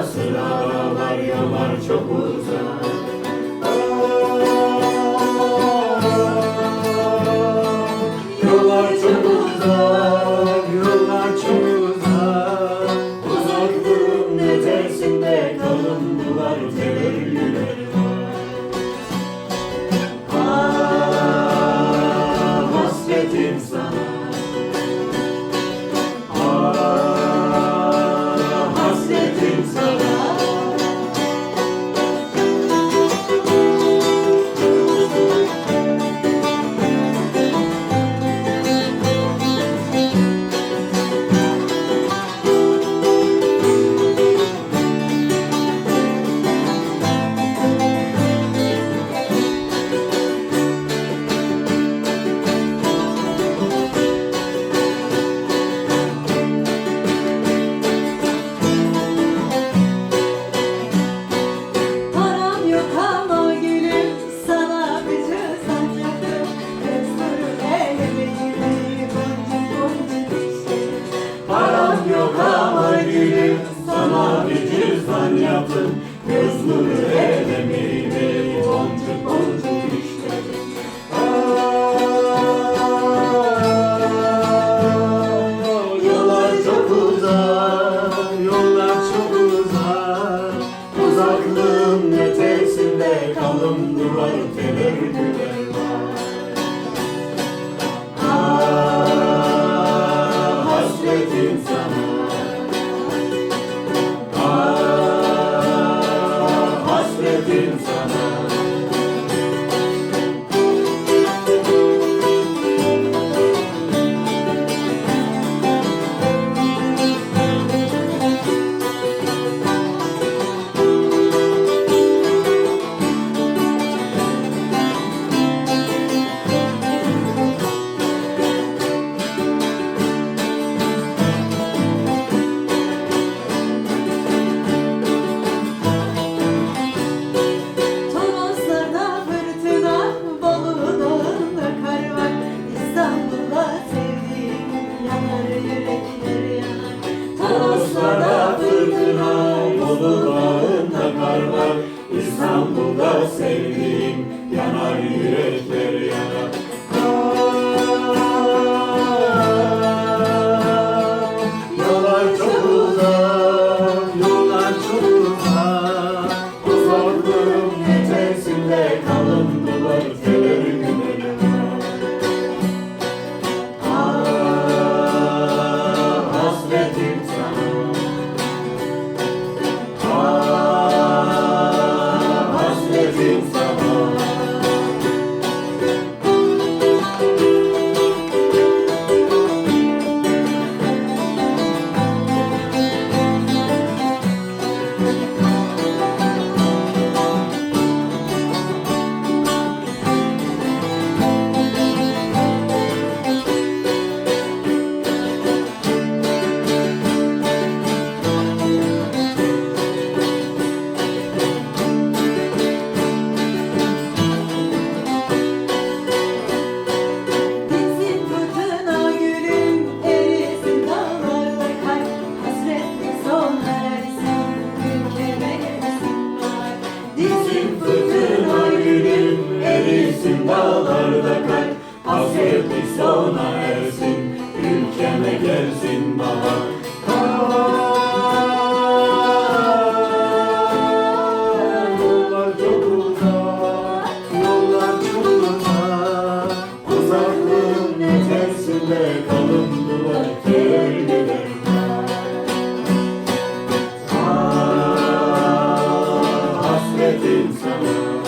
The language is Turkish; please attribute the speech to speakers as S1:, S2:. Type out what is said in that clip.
S1: sıra dağlar, yollar çok uzak. Yollar çok uzak, yollar çok uzak. Uzaklığın ötesinde kalın duvar tebergüleri var. Ah, hasretim sana. Ah, hasretim sana.
S2: Param yok ama gülüm, sana bir cüzdan yaptım. Göz nuru elime boncuk boncuk işledim.
S1: Param yok ama gülüm, sana bir cüzdan yaptım. Göz nuru elemeydi, boncuk boncuk işledim. Yollar çok uzak, yollar çok uzak. Uzaklığın ötesinde kalın duvar tebergüler var. Ah, hasretim sana. Ah, hasretim sana.
S2: Toroslarda fırtına, Bolu Dağı'nda kar var. İstanbul'da sevdiğim yanar, yürekler yanar.
S1: Toroslarda fırtına, Bolu Dağı'nda kar var. İstanbul'da sevdiğim yanar, yürekler yanar. Yollar çok uzak, yollar çok uzak. Uzaklığın ötesinde kalın duvar tebergüleri var. Ah, hasretim sana. Ah, hasretim sana.
S2: Bitsin fırtına gülüm, erisin dağlarda kar. Hasretim sona ersin, ülkeme gelsin bahar.
S1: Bitsin fırtına gülüm, erisin dağlarda kar. Hasreti sona ersin, ülkeme gelsin bahar. Yollar çok uzak, yollar çok uzak. Uzaklığın ötesinde kalın duvar tebergüler var. Ah, hasretim sana.